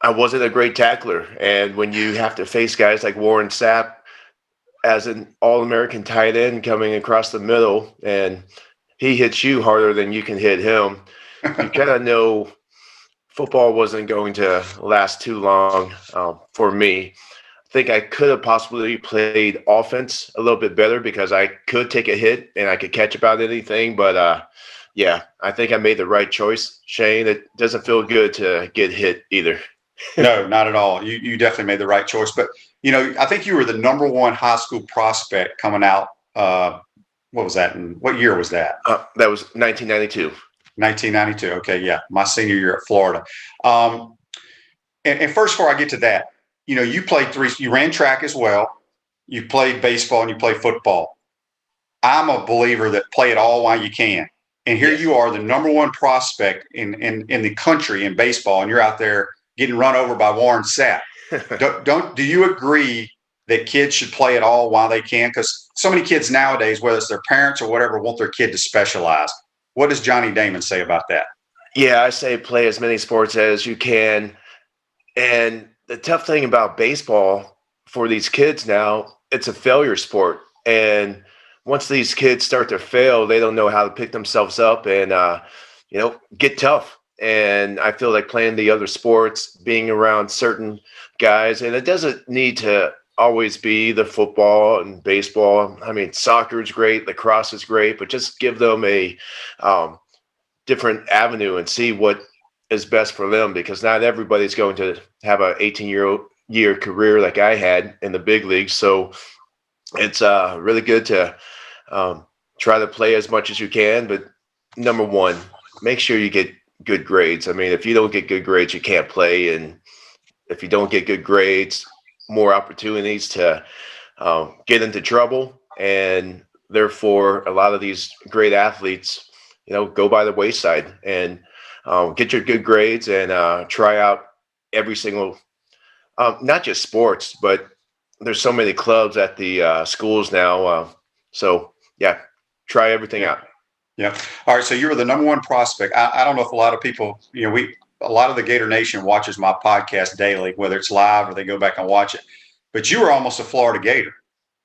S7: I wasn't a great tackler. And when you have to face guys like Warren Sapp as an All-American tight end coming across the middle, and he hits you harder than you can hit him, you kind of know football wasn't going to last too long for me. I think I could have possibly played offense a little bit better because I could take a hit and I could catch about anything. But, yeah, I think I made the right choice, Shane. It doesn't feel good to get hit either.
S2: No, not at all. You definitely made the right choice. But, you know, I think you were the number one high school prospect coming out. What was that? And what year was that?
S7: That was 1992.
S2: 1992. Okay, yeah, my senior year at Florida. And first, before I get to that, you know, you ran track as well. You played baseball and you played football. I'm a believer that play it all while you can. And here you are, the number one prospect in the country in baseball, and you're out there getting run over by Warren Sapp. Do you agree that kids should play it all while they can? Because so many kids nowadays, whether it's their parents or whatever, want their kid to specialize. What does Johnny Damon say about that?
S7: Yeah, I say play as many sports as you can. And the tough thing about baseball for these kids now, it's a failure sport. And once these kids start to fail, they don't know how to pick themselves up and, get tough. And I feel like playing the other sports, being around certain guys, and it doesn't need to always be the football and baseball. I mean, soccer is great, lacrosse is great, but just give them a different avenue and see what is best for them, because not everybody's going to have an 18-year career like I had in the big leagues. So it's really good to try to play as much as you can. But number one, make sure you get good grades. I mean, if you don't get good grades, you can't play. And if you don't get good grades, more opportunities to get into trouble. And therefore, a lot of these great athletes, go by the wayside. And get your good grades and try out every single, not just sports, but there's so many clubs at the schools now. So, yeah, try everything out.
S2: Yeah. All right. So you were the number one prospect. I don't know if a lot of people, a lot of the Gator Nation watches my podcast daily, whether it's live or they go back and watch it. But you were almost a Florida Gator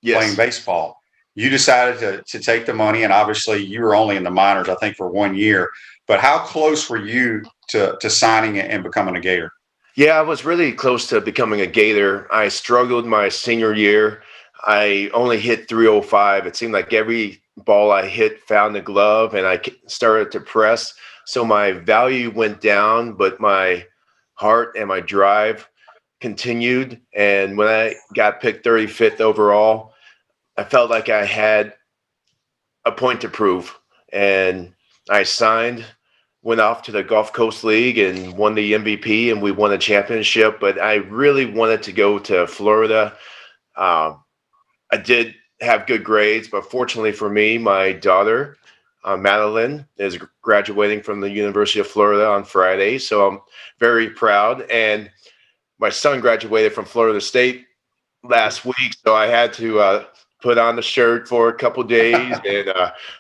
S2: playing baseball. You decided to take the money, and obviously you were only in the minors, I think, for 1 year. But how close were you to signing and becoming a Gator?
S7: Yeah, I was really close to becoming a Gator. I struggled my senior year. I only hit 305. It seemed like every ball I hit found the glove, and I started to press. So my value went down, but my heart and my drive continued. And when I got picked 35th overall, I felt like I had a point to prove. And I signed went off to the Gulf Coast League and won the MVP, and we won a championship. But I really wanted to go to Florida. I did have good grades, but fortunately for me, my daughter, Madeline, is graduating from the University of Florida on Friday. So I'm very proud. And my son graduated from Florida State last week, so I had to put on the shirt for a couple days. And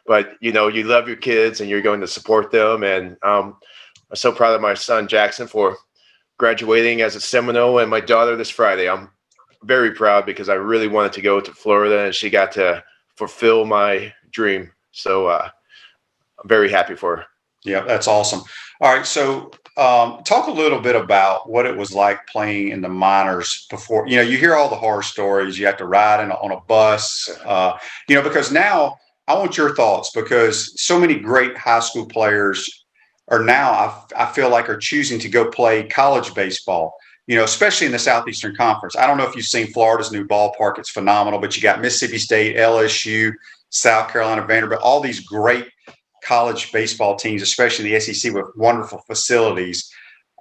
S7: but you love your kids and you're going to support them. And I'm so proud of my son Jackson for graduating as a Seminole, and my daughter this Friday. I'm very proud because I really wanted to go to Florida, and she got to fulfill my dream. So I'm very happy for her.
S2: Yeah, that's awesome. All right, so talk a little bit about what it was like playing in the minors before. You hear all the horror stories. You have to ride on a bus, because now I want your thoughts, because so many great high school players are now, I feel like, are choosing to go play college baseball, especially in the Southeastern Conference. I don't know if you've seen Florida's new ballpark. It's phenomenal, but you got Mississippi State, LSU, South Carolina, Vanderbilt, all these great college baseball teams, especially in the SEC, with wonderful facilities.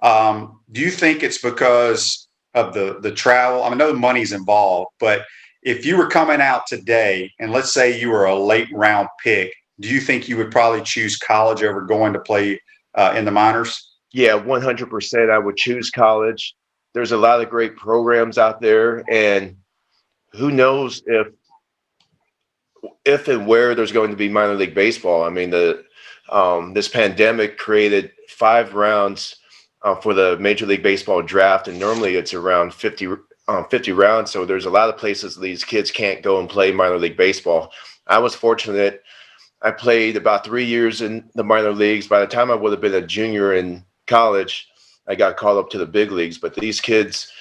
S2: Do you think it's because of the travel? I know the money's involved, but if you were coming out today and let's say you were a late round pick, do you think you would probably choose college over going to play in the minors?
S7: Yeah, 100%. I would choose college. There's a lot of great programs out there, and who knows if and where there's going to be minor league baseball. I mean, this pandemic created 5 rounds for the Major League Baseball draft, and normally it's around 50 rounds. So there's a lot of places these kids can't go and play minor league baseball. I was fortunate. I played about 3 years in the minor leagues. By the time I would have been a junior in college, I got called up to the big leagues. But these kids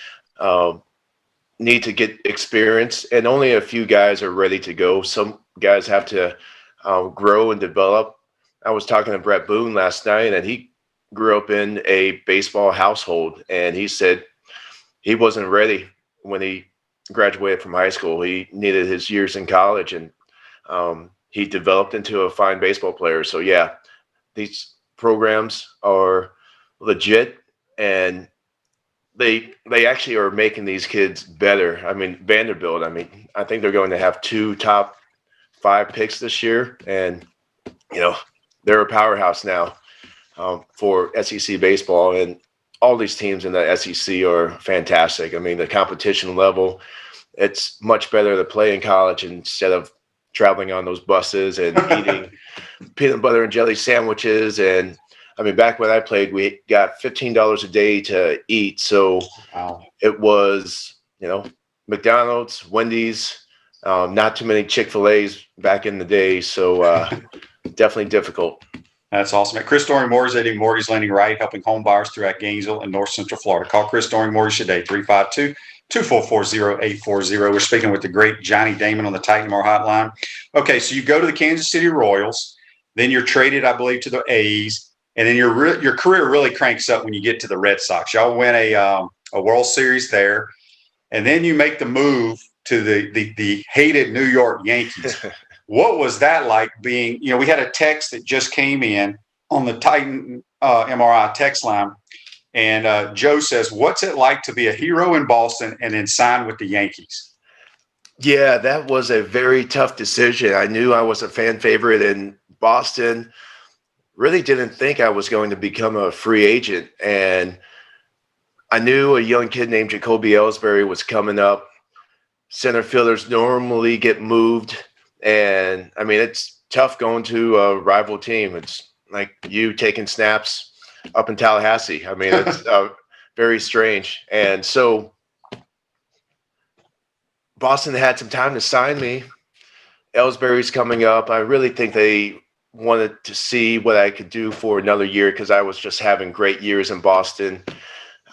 S7: need to get experience, and only a few guys are ready to go. Some guys have to grow and develop. I was talking to Brett Boone last night, and he grew up in a baseball household, and he said he wasn't ready when he graduated from high school. He needed his years in college, and he developed into a fine baseball player. So yeah, these programs are legit, and they actually are making these kids better. I mean, Vanderbilt, I think they're going to have 2 top 5 picks this year, and they're a powerhouse now for SEC baseball, and all these teams in the SEC are fantastic. I mean, the competition level, it's much better to play in college instead of traveling on those buses and eating peanut butter and jelly sandwiches. And back when I played, we got $15 a day to eat. So It was, McDonald's, Wendy's, not too many Chick-fil-A's back in the day. So definitely difficult.
S2: That's awesome. Chris Doring Mortgage, they do mortgage lending right, helping home buyers throughout Gainesville and North Central Florida. Call Chris Doring Mortgage today, 352-244-0840. We're speaking with the great Johnny Damon on the Titan More hotline. Okay, so you go to the Kansas City Royals, then you're traded, I believe, to the A's, and then your career really cranks up when you get to the Red Sox. Y'all win a World Series there, and then you make the move to the hated New York Yankees. What was that like being, we had a text that just came in on the Titan MRI text line, and Joe says, what's it like to be a hero in Boston and then sign with the Yankees?
S7: Yeah, that was a very tough decision. I knew I was a fan favorite in Boston. Really didn't think I was going to become a free agent. And I knew a young kid named Jacoby Ellsbury was coming up. Center fielders normally get moved. And it's tough going to a rival team. It's like you taking snaps up in Tallahassee. It's very strange. And so Boston had some time to sign me. Ellsbury's coming up. I really think they wanted to see what I could do for another year because I was just having great years in Boston.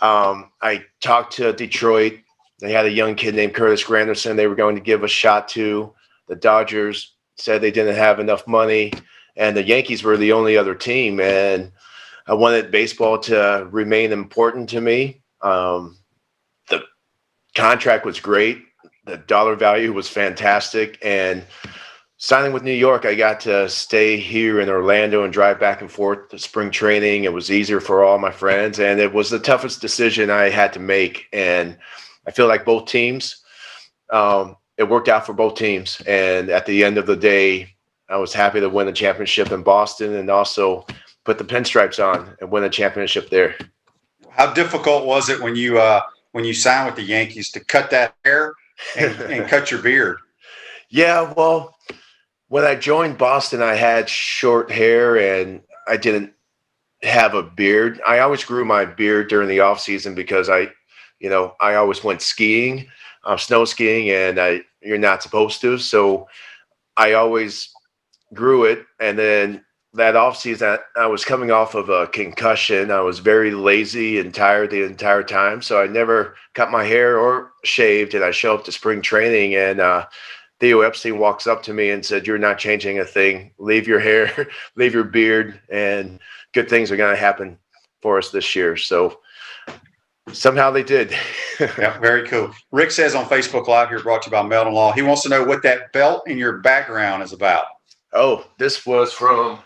S7: I talked to Detroit. They had a young kid named Curtis Granderson they were going to give a shot to. The Dodgers said they didn't have enough money, and the Yankees were the only other team. And I wanted baseball to remain important to me. The contract was great. The dollar value was fantastic. And signing with New York, I got to stay here in Orlando and drive back and forth to spring training. It was easier for all my friends, and it was the toughest decision I had to make. And I feel like both teams, it worked out for both teams. And at the end of the day, I was happy to win a championship in Boston and also put the pinstripes on and win a championship there.
S2: How difficult was it when you signed with the Yankees to cut that hair and cut your beard?
S7: Yeah, well, when I joined Boston, I had short hair and I didn't have a beard. I always grew my beard during the off season because I always went skiing, snow skiing, and you're not supposed to. So I always grew it. And then that off season, I was coming off of a concussion. I was very lazy and tired the entire time. So I never cut my hair or shaved. And I show up to spring training and, Theo Epstein walks up to me and said, "You're not changing a thing. Leave your hair, leave your beard, and good things are going to happen for us this year." So somehow they did.
S2: Yeah, very cool. Rick says on Facebook Live here, brought to you by Meldon Law, he wants to know what that belt in your background is about.
S7: Oh, this was from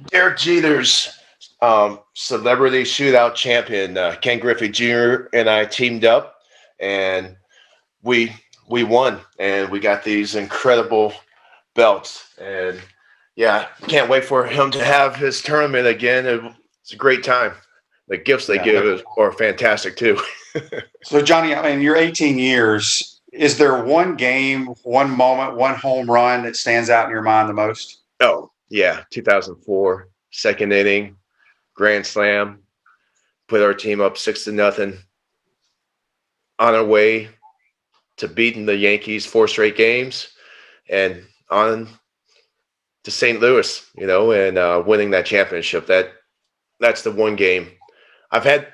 S7: Derek Jeter's celebrity shootout champion. Ken Griffey Jr. and I teamed up, and we won, and we got these incredible belts. And yeah, can't wait for him to have his tournament again. It's a great time. The gifts they give are fantastic too.
S2: So Johnny, I mean, you're 18 years. Is there one game, one moment, one home run that stands out in your mind the most?
S7: Oh yeah, 2004, second inning, grand slam, put our team up 6-0 on our way to beating the Yankees 4 straight games and on to St. Louis, and winning that championship. That's the one game. I've had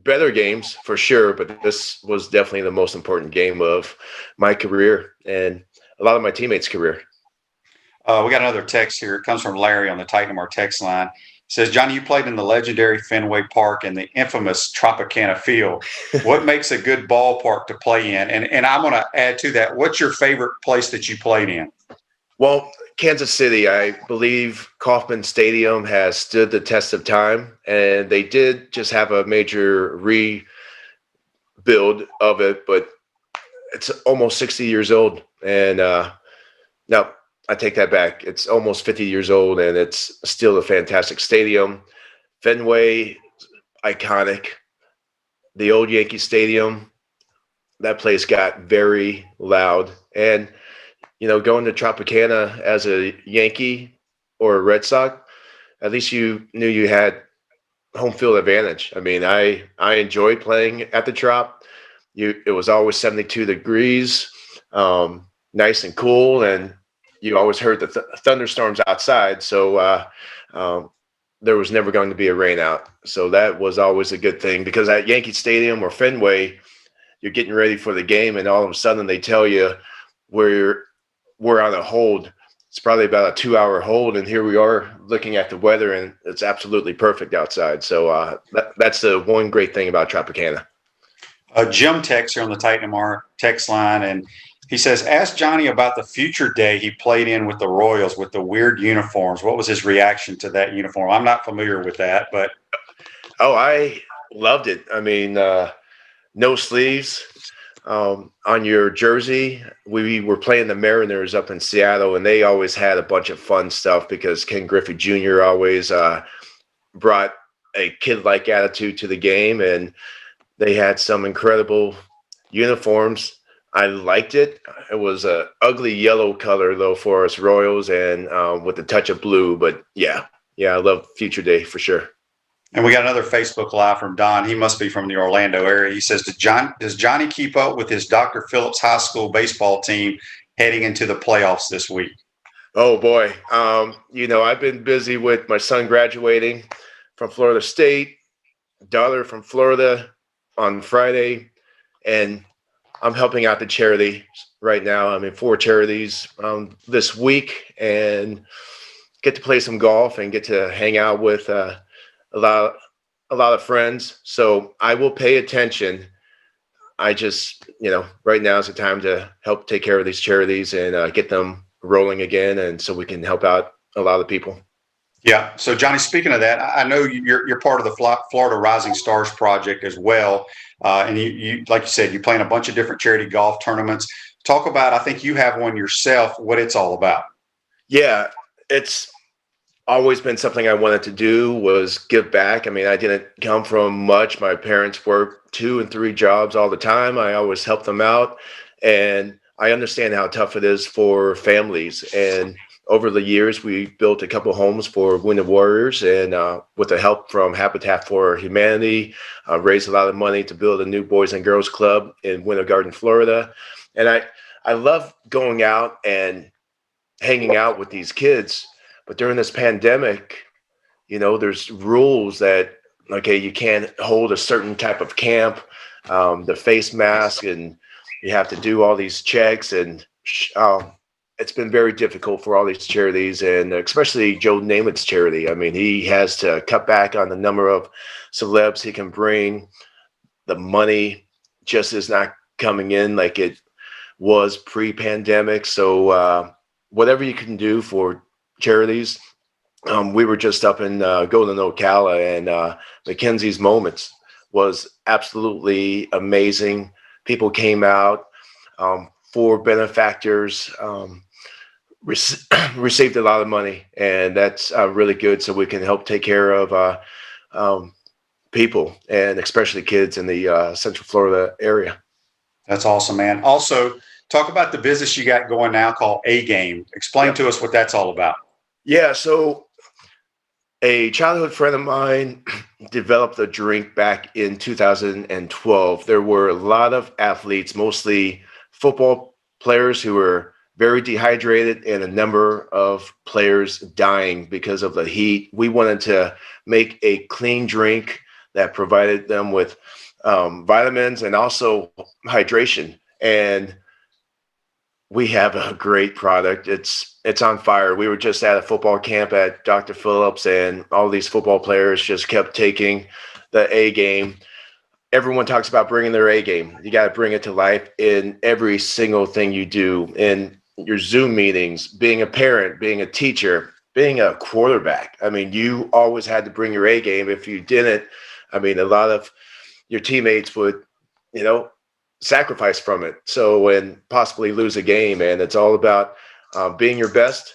S7: better games for sure, but this was definitely the most important game of my career and a lot of my teammates' career.
S2: We got another text here. It comes from Larry on the Titan our text line. It says, "Johnny, you played in the legendary Fenway Park and the infamous Tropicana Field. What makes a good ballpark to play in?" And I'm going to add to that, what's your favorite place that you played in?
S7: Well, Kansas City, I believe Kauffman Stadium has stood the test of time, and they did just have a major rebuild of it, but it's almost 60 years old. And no, I take that back. It's almost 50 years old, and it's still a fantastic stadium. Fenway, iconic. The old Yankee Stadium, that place got very loud. And, going to Tropicana as a Yankee or a Red Sox, at least you knew you had home field advantage. I mean, I enjoyed playing at the Trop. It was always 72 degrees, nice and cool, and you always heard the thunderstorms outside, so there was never going to be a rain out. So that was always a good thing, because at Yankee Stadium or Fenway, you're getting ready for the game, and all of a sudden they tell you we're on a hold. It's probably about a 2-hour hold, and here we are looking at the weather, and it's absolutely perfect outside. So that's the one great thing about Tropicana.
S2: Jim texts here on the Titan MR text line, and he says, "Ask Johnny about the future day he played in with the Royals with the weird uniforms. What was his reaction to that uniform?" I'm not familiar with that, but.
S7: Oh, I loved it. I mean, no sleeves on your jersey. We were playing the Mariners up in Seattle, and they always had a bunch of fun stuff because Ken Griffey Jr. always brought a kid-like attitude to the game, and they had some incredible uniforms. I liked it. It was a ugly yellow color though for us Royals, and with a touch of blue. But yeah, I love Future Day for sure.
S2: And we got another Facebook Live from Don. He must be from the Orlando area. He says, "Does Johnny keep up with his Dr. Phillips High School baseball team heading into the playoffs this week?"
S7: Oh boy, I've been busy with my son graduating from Florida State, daughter from Florida on Friday, and I'm helping out the charity right now. I'm in 4 charities this week, and get to play some golf and get to hang out with a lot of friends. So I will pay attention I just, right now is the time to help take care of these charities and get them rolling again, and so we can help out a lot of people.
S2: Yeah. So, Johnny, speaking of that, I know you're part of the Florida Rising Stars Project as well, and you like you said, you play in a bunch of different charity golf tournaments. Talk about, I think you have one yourself, what it's all about.
S7: Yeah, it's always been something I wanted to do, was give back. I mean, I didn't come from much. My parents worked 2 and 3 jobs all the time. I always helped them out, and I understand how tough it is for families. And over the years, we built a couple homes for wounded warriors, and with the help from Habitat for Humanity, raised a lot of money to build a new Boys and Girls Club in Winter Garden, Florida. And I love going out and hanging out with these kids. But during this pandemic, there's rules that, okay, you can't hold a certain type of camp, the face mask, and you have to do all these checks. And it's been very difficult for all these charities, and especially Joe Namath's charity. I mean, he has to cut back on the number of celebs he can bring. The money just is not coming in like it was pre-pandemic. So whatever you can do for charities. We were just up in Golden, Ocala, and Mackenzie's Moments was absolutely amazing. People came out, 4 benefactors, received a lot of money, and that's really good, so we can help take care of people, and especially kids in the Central Florida area.
S2: That's awesome, man. Also, talk about the business you got going now called A Game. Explain to us what that's all about.
S7: Yeah, so a childhood friend of mine developed a drink back in 2012. There were a lot of athletes, mostly football players, who were very dehydrated, and a number of players dying because of the heat. We wanted to make a clean drink that provided them with vitamins and also hydration. And we have a great product. It's on fire. We were just at a football camp at Dr. Phillips, and all these football players just kept taking the A game. Everyone talks about bringing their A game. You got to bring it to life in every single thing you do, in your Zoom meetings, being a parent, being a teacher, being a quarterback. I mean, you always had to bring your A game. If you didn't, I mean, a lot of your teammates would, sacrifice from it. So, and possibly lose a game. And it's all about being your best,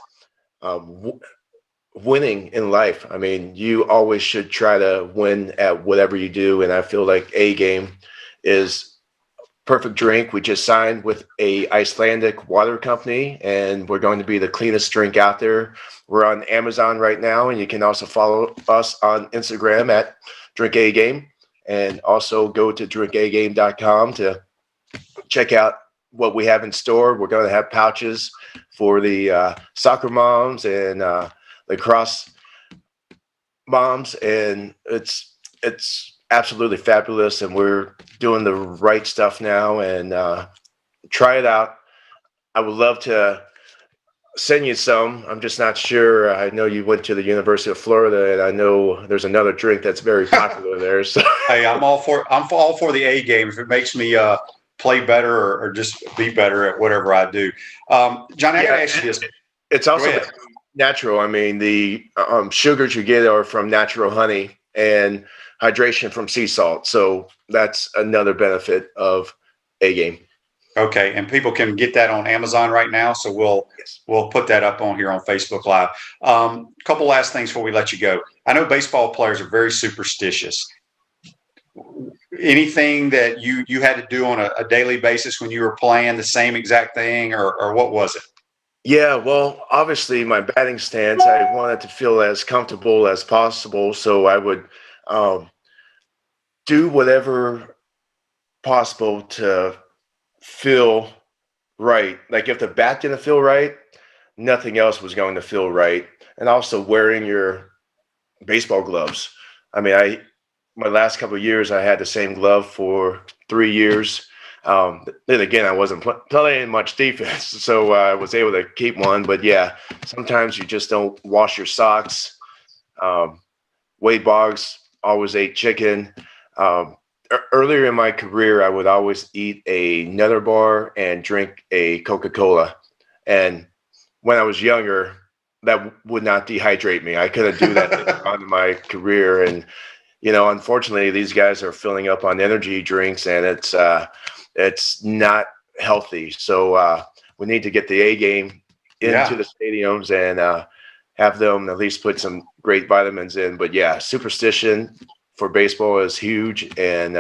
S7: winning in life. I mean, you always should try to win at whatever you do. And I feel like A Game is perfect drink. We just signed with a Icelandic water company, and we're going to be the cleanest drink out there. We're on Amazon right now, and you can also follow us on Instagram at Drink A Game, and also go to drinkagame.com to check out what we have in store. We're going to have pouches for the soccer moms and lacrosse moms, and it's absolutely fabulous. And we're doing the right stuff now, and try it out. I would love to send you some. I'm just not sure. I know you went to the University of Florida, and I know there's another drink that's very popular there. So
S2: hey, I'm all for the A game if it makes me play better or just be better at whatever I do. Johnny, I got to ask you this.
S7: It's also natural. I mean, the sugars you get are from natural honey and hydration from sea salt. So that's another benefit of A Game.
S2: Okay, and people can get that on Amazon right now. So we'll put that up on here on Facebook Live. Couple last things before we let you go. I know baseball players are very superstitious. Anything that you had to do on a daily basis when you were playing, the same exact thing, or what was it?
S7: Yeah, well, obviously my batting stance, I wanted to feel as comfortable as possible. So I would do whatever possible to feel right. Like if the bat didn't feel right, nothing else was going to feel right. And also wearing your baseball gloves. I mean, my last couple of years, I had the same glove for 3 years. Then again, I wasn't playing much defense, so I was able to keep one. But yeah, sometimes you just don't wash your socks. Wade Boggs always ate chicken. earlier in my career, I would always eat a Nutter bar and drink a Coca-Cola. And when I was younger, that would not dehydrate me. I couldn't do that later on in my career. And, unfortunately, these guys are filling up on energy drinks, and it's not healthy. So we need to get the A game into the stadiums and have them at least put some great vitamins in. But yeah, superstition for baseball is huge. And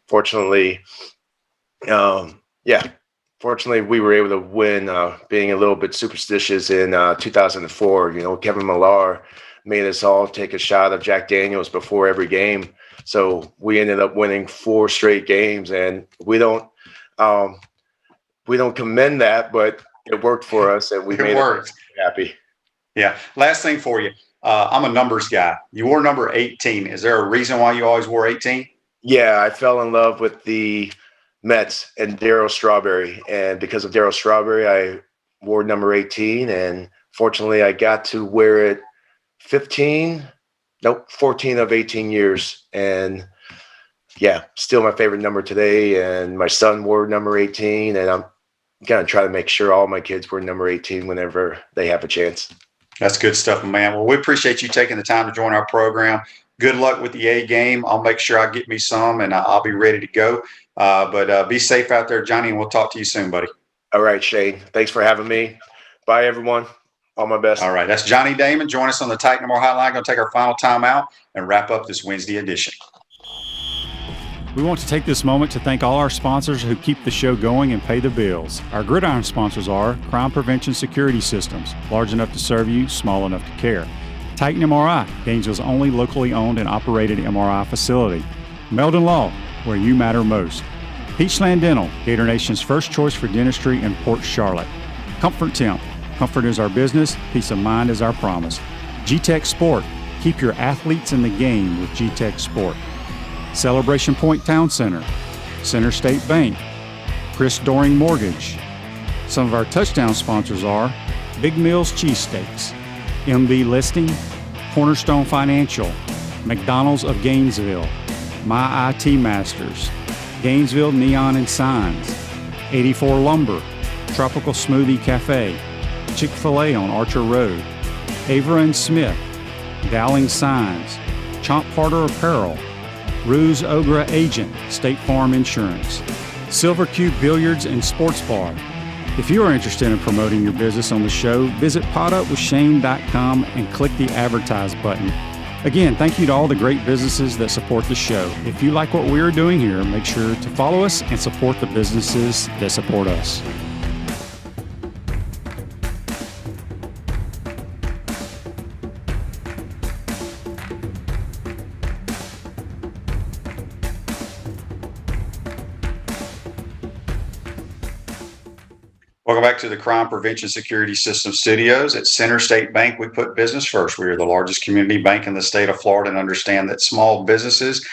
S7: fortunately, we were able to win being a little bit superstitious in 2004. Kevin Millar made us all take a shot of Jack Daniels before every game. So we ended up winning 4 straight games, and we don't commend that, but it worked for us, and we made it happy.
S2: Yeah. Last thing for you. I'm a numbers guy. You wore number 18. Is there a reason why you always wore 18?
S7: Yeah, I fell in love with the Mets and Darryl Strawberry. And because of Darryl Strawberry, I wore number 18. And fortunately, I got to wear it 14 of 18 years. And yeah, still my favorite number today. And my son wore number 18. And I'm going to try to make sure all my kids wear number 18 whenever they have a chance.
S2: That's good stuff, man. Well, we appreciate you taking the time to join our program. Good luck with the A game. I'll make sure I get me some, and I'll be ready to go. But be safe out there, Johnny, and we'll talk to you soon, buddy.
S7: All right, Shane. Thanks for having me. Bye, everyone. All my best.
S2: All right. That's Johnny Damon. Join us on the Titan More Hotline. Going to take our final time out and wrap up this Wednesday edition.
S5: We want to take this moment to thank all our sponsors who keep the show going and pay the bills. Our gridiron sponsors are Crime Prevention Security Systems, large enough to serve you, small enough to care. Titan MRI, Gainesville's only locally owned and operated MRI facility. Meldon Law, where you matter most. Peachland Dental, Gator Nation's first choice for dentistry in Port Charlotte. Comfort Temp, comfort is our business, peace of mind is our promise. G-Tech Sport, keep your athletes in the game with G-Tech Sport. Celebration Point Town Center, Center State Bank, Chris Doring Mortgage. Some of our touchdown sponsors are Big Mills Cheesesteaks, MB Listing, Cornerstone Financial, McDonald's of Gainesville, My IT Masters, Gainesville Neon and Signs, 84 Lumber, Tropical Smoothie Cafe, Chick-fil-A on Archer Road, Avra and Smith, Dowling Signs, Chomp Harder Apparel, Ruse Ogra Agent, State Farm Insurance, Silver Cube Billiards and Sports Bar. If you are interested in promoting your business on the show, visit potupwithshane.com and click the advertise button. Again, thank you to all the great businesses that support the show. If you like what we are doing here, make sure to follow us and support the businesses that support us.
S2: Welcome back to the Crime Prevention Security System Studios. At Center State Bank, we put business first. We are the largest community bank in the state of Florida and understand that small businesses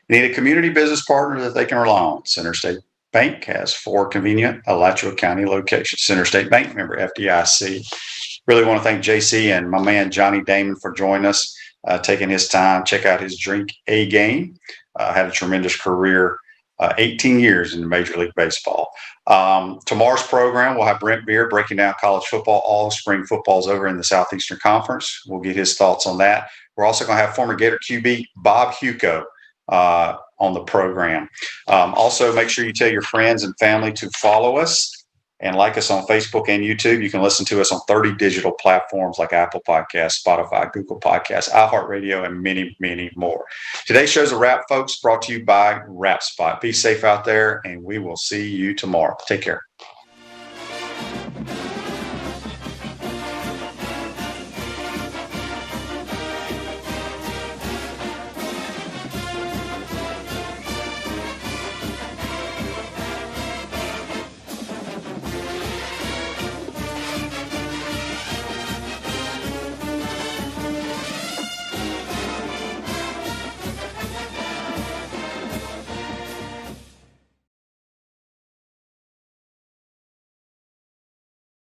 S2: need a community business partner that they can rely on. Center State Bank has 4 convenient Alachua County locations. Center State Bank, member FDIC. Really want to thank JC and my man Johnny Damon for joining us, taking his time. Check out his Drink A Game. Had a tremendous career. 18 years in Major League Baseball. Tomorrow's program, we'll have Brent Beard breaking down college football. All spring football's over in the Southeastern Conference. We'll get his thoughts on that. We're also going to have former Gator QB Bob Huco on the program. Also, make sure you tell your friends and family to follow us and like us on Facebook and YouTube. You can listen to us on 30 digital platforms like Apple Podcasts, Spotify, Google Podcasts, iHeartRadio, and many, many more. Today's show's a wrap, folks, brought to you by Wrap Spot. Be safe out there, and we will see you tomorrow. Take care.